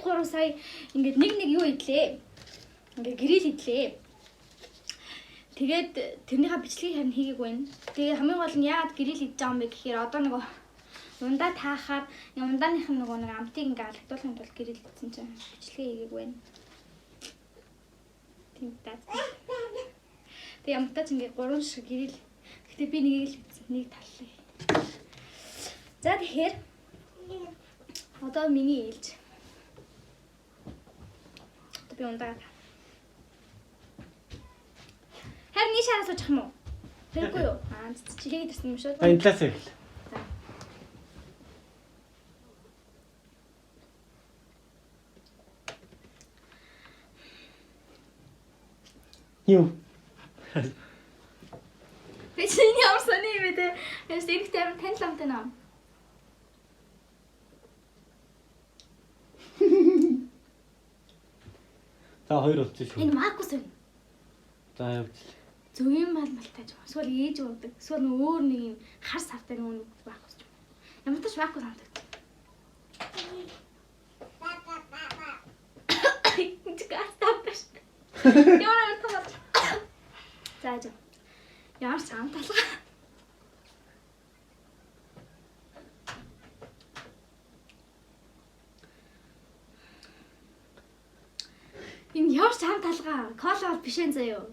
хэд 3 сая ингээд нэг юу идлээ. Ингээд гэрэл идлээ. Тэгээд тэрнийхээ бичлэгийг харин хийгээг байна. Тэгээ хамгийн гол нь яагаад гэрэл идэж байгаа юм бэ гэхээр одоо нөгөө ундаа таахаар ундааных нь нөгөө нэг амтыг ингээ алгадуулахын тулд гэрэл идсэн чинь бичлэгээ хийгээг байна. Тийм даа. Тэгээ амтаа ч ингээ 3 шиг гэрэл. Гэтэ би нэгийг л идсэн. Нэг таллаа. За тэгэхээр одоо миний ээлж. Би ундаа. Харин нийш хараа суучих юм уу? Хэрэггүй юу? Чи хийгээд ирсэн юм шүү. Энэ талаас ирэл. Юу? Би чиний ямар сони юм бэ те? Яс эрэгтэй амар тань ламтай наа. За хоёр болчих шүү. Энэ Маркус байна. За явж. Зөвийн малтайж байгаа. Эсвэл ээж уудаг. Эсвэл өөр нэг юм хар савтай нэг Маркус ч юм. Ямар ч Маркус хамдаг. Энд гастапш. Яа таа. За. Ямар сам талгаа. Энэ ямар сам талгаа. Кола бол биш ээ заяа.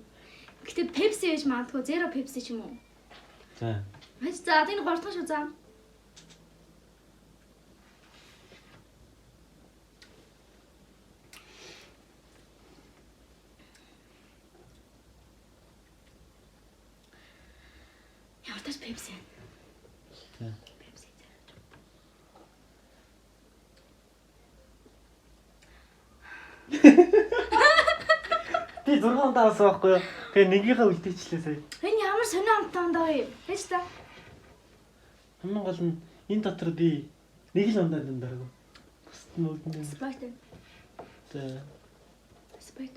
Гэтэ Pepsi гэж магадгүй Zero Pepsi ч юм уу. За. Маш за энэ 3 дахь шүү заа. Ямар тааш Pepsi. За. Pepsi. Би 6 даваас байхгүй юу? Тэгээ нэгийнхээ үлдээчлээ сая. Энэ ямар сонио амтан даа вэ? Яаж та? Хамгийн гол нь энэ дотор би нэг л ундаа дандааргүй. Бусд нь үлдэн. Спайт. За. Спайт.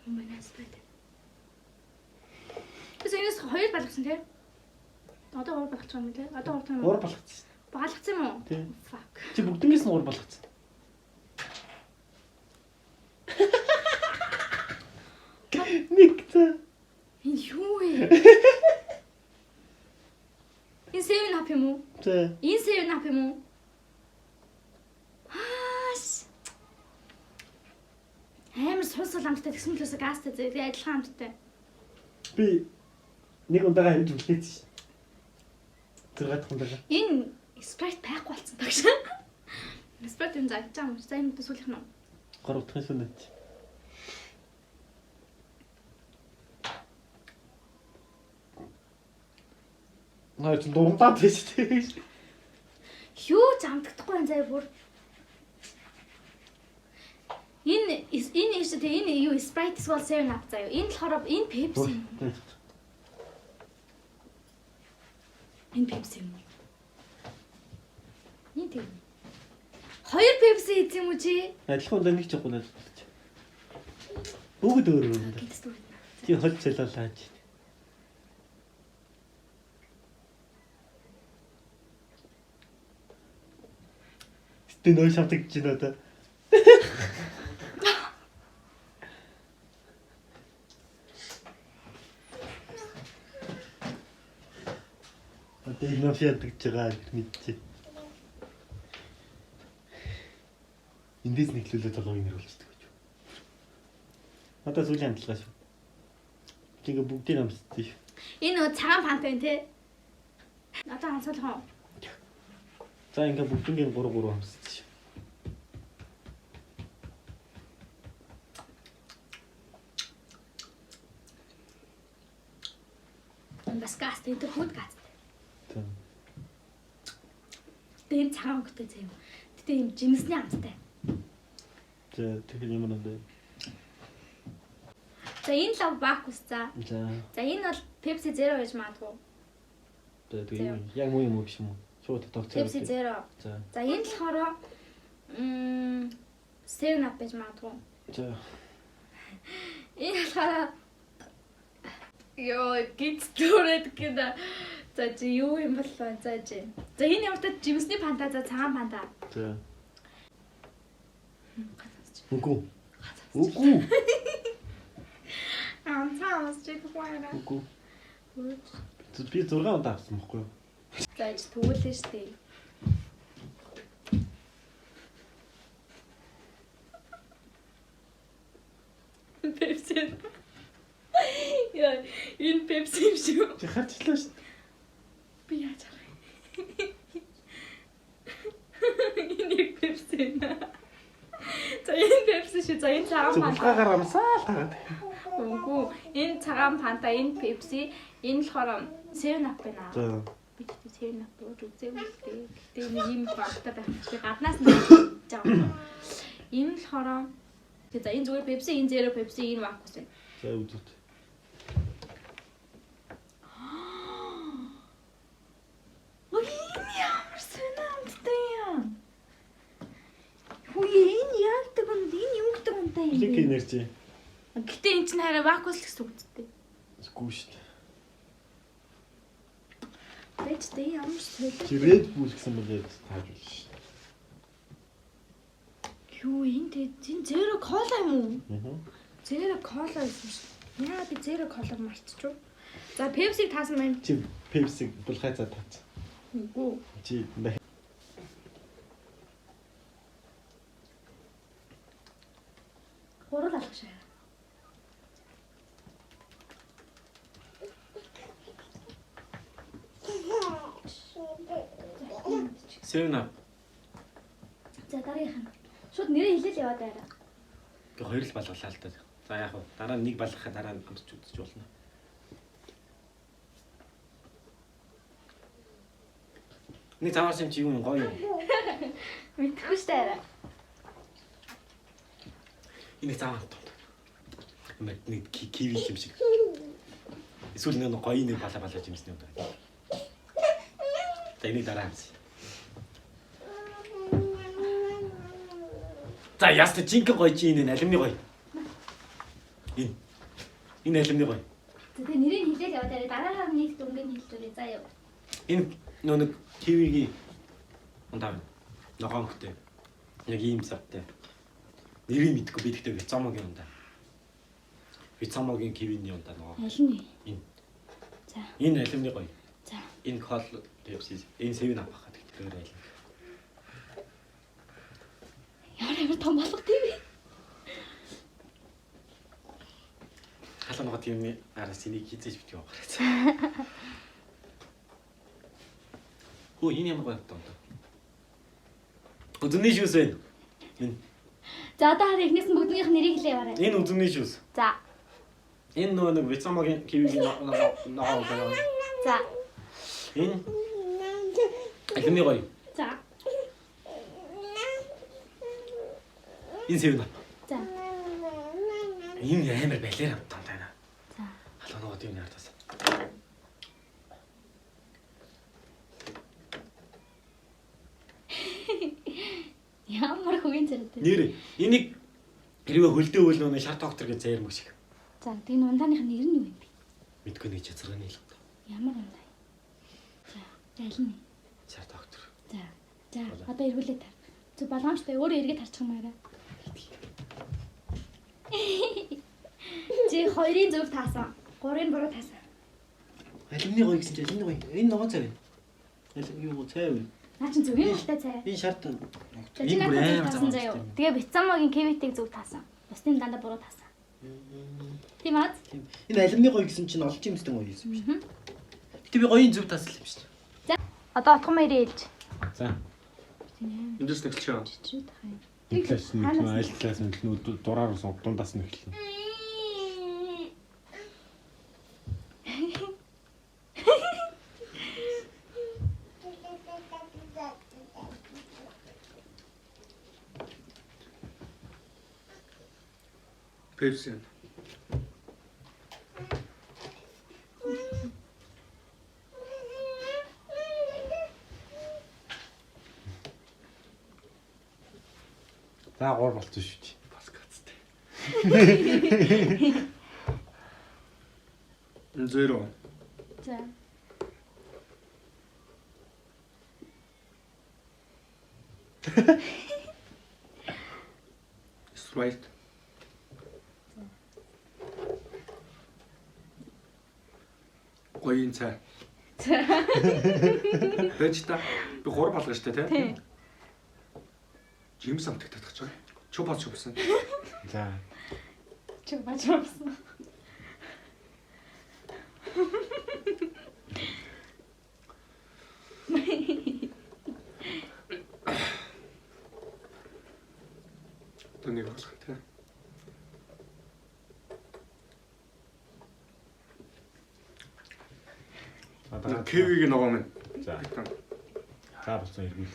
Өмнө спайт. Тэсээс хоёр балгасан тий? Одоо гур балгаж байгаа юм тий? Одоо гур Гур болгоцсон. Балгацсан юм уу? Тий. Fuck. Чи бүгднгээс нь гур болгоцсон. Нэг цаа. Энэ юу вэ? Энэ 7 up юм уу? За. Энэ 7 up юм уу? Хаас. Амар сул амттай тэгсэн мөлөөс газтай зөө адилхан амттай. Би нэг ундаагаа хэмж үлдээсэн шин. 6 дахь ундаагаа. Энэ Sprite байхгүй болсон багш. Sprite энэ зааж байгаа юм. За энэ сүүлийнх нь. 3 дахь сүнэт. Наа чи дундаад биш тийм. Юу ч амтдахгүй энэ заяа бүр. Энэ юу Sprite эсвэл 7 up заяа. Энэ болохоор энэ Pepsi. Энэ Pepsi юм. Энэ тийм. Хоёр Pepsi хийх юм уу чи? Адилхан ундаа нэг ч явахгүй надад. Бүгд өөр өөр. Чи хол цэлэлаач. Тэ нөө шавдаг чи надаа. Одоо энэ шавдаг чигаа мэдчихэ. Эндээс нэглүүлээд толгойг нэрүүлчихдэг гэж. Одоо сүүлийн хамтлагаа шүү. Тийг бүгдийг амсдээ шүү. Энэ нөө цагаан пант байна те. Одоо хансуулах уу? За ингээ бүгднийг 3 амсдээ шүү. Бас газ гэдэг хүүд газ. За. Тэр цагаан өнгөтэй заяа. Гэтэ юм жимсний амттай. За тэгэхээр ямар нэ. За энэ лав бакус за. За. За энэ бол Pepsi Zero гэж магадгүй. За тэгээ яг муу юм уу биш юм уу? Шууд тогтцоо. Pepsi Zero. За. За энэ болохоор 7 up гэж магадгүй. За. Энэ болохоор ёо гит төрөд гэдэг. За чи юу юм бол за чи. За энэ ямар та жимсний панта за цагаан панта. За. Үгүй. Үгүй. Цаас чи тухайраа. Үгүй. Би 6 удаа авсан байхгүй юу? Зааж тгүүлээ штэ. Пепси. Яа, энэ пепси юм шүү. Чи харчлаа шүү. Би яаж харах юм? Энэ пепси. За энэ пепси шүү. За энэ цагаан фанта. Зүгтаагаар амсаа л тагаад. Үгүй. Энэ цагаан фанта, энэ пепси, энэ болохоор 7up байна. За. Би тэгтээ 7up ууж үзээгүй л дээ. Гэтэ нэг юм багтаа байх. Би гаднаас нь жаа. Энэ болохоор за энэ зүгээр пепси, энэ zero пепси, энэ вакус байна. За үзүүт. Ой, ямар сонирхолтой юм. Хөөе, энэ яадаг юм, энэ юугдаг юм та юм. Лик энержи. Гэтэ энэ чинь хараа вакус л гэсэн үг үстэй. Үгүй шүү дээ. Бэжтэй ямар сонирхолтой. Чи Red Bull гэсэн мөлий тааж байна шүү. Юу энэ zero cola юм уу? Аа. Zero cola байсан шүү. Яа би zero cola мартчихв. За Pepsi-г таасан байна. Чи Pepsi булхайцаа таац. Үгүй. Чи Гурал алах шээ. Сэвнэ. За дараагийнх нь. Шууд нэрээ хэлээл яваад байраа. Гэ хоёр л балгалаа л та. За яг хуу дараа нь нэг балгахаа дараа нь амсч үзэж болно. Нэг цаавар юм чи юу гоё юм. Мэдхгүй штэ арай. Энэ цаавар тоо. Нэг киви юм шиг. Эсвэл нэг гоё нэг балаж юмсны удаа. За энийг дараа амс. За яста жинхэнэ гоё чи энэ алимны гоё. Энэ алимны гоё. За тэгээ нэрийг хэлээл яваад байраа. Дараагаар нэг дүнгийн хэллээрээ заа яв. Энэ нэг кивигийн ундаа ногоонхтэй. Яг ийм завтай. Нэрийг мэдгүй би тэгтээ Вицамогийн ундаа. Вицамогийн кивиний ундаа ногоо. Аль нь? Энэ. За. Энэ алимны гоё. За. Энэ кол Pepsi. Энэ 7up хахад тэгтээ алим. Ямар том болох тийм ээ. Халуун ногоо тийм араас энийг хизээж битгий явах. Хөө энэ ямар гоё тоо. Үзүний шүүс байна. Энэ. За одоо хараа эхнээс нь бүгднийх нэрийг хэлээ яваарай. Энэ үзүний шүүс. За. Энэ нэг Вицамогийн кивигийн ногоо байна. За. Энэ алимны гоё. За. Энэ 7up. За. Энэ амар балер амтан тайна. За. Халуун ногоо тийм яартаас. Ямар хөгийн зэрэгтэй. Нэр энийг хэрвээ хөлдөө үйл нөө шар доктор гэж заяр мөг шиг. За тэгээ ундааных нэр нь юу юм бэ? Мэдгүй нэг чацрагны л гоо. Ямар ундаа? За, аль нь? Шар доктор. За. За, одоо эргүүлээ тар. Зүг болгоомжтой өөрөө эргээд тарчих юм аа. Чи хоёрын зөв таасан. Гурын буруу таасан. Алимны гоё гэсэн чинь алимны гоё. Энэ ногоо цай. Алим юу цай вэ? Наа чи зөв юм хэлтэй цай. Энэ шарт. Энэ бүр амар таасан заяа. Тэгээ Бицамогийн кевитийг зөв таасан. Бусдын дандаа буруу таасан. Тийм аа. Энэ алимны гоё гэсэн чинь олж юмстай гоё юм шүү. Гэтэ би гоёын зөв таасан юм шүү. За, одоо отгон мэрээ хэлж. За. Эндээс тэглэв. Чичрүү тахаа. Класс нь аль класс нь дураар сон дундаас нь эхэлнэ. Pepsi. За гур болчихсон шүү чи. Бас гацтай. Зеро. За. Right. Гоён цай. Бэж та. Би 3 болгоо штэ тий. Тийм. Жимс амтдаг татчих чаа. Чупас чупсан. За. Чиг бачаасан. Тэнийг болох тий. Одоо Кевигийн ногоо минь. За. За болсон эргүүл.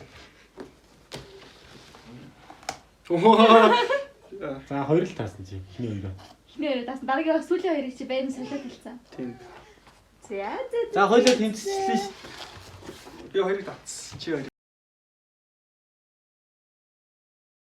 За хоёр л таасан чи. Эхний хоёроо. Эхний хоёроо даасан. Дараагийн сүүлийн хоёрыг чи байрны солиод хэлсэн. Тийм. За. За хоёулаа тэмцэлсэн ш. Би хоёрыг татсан.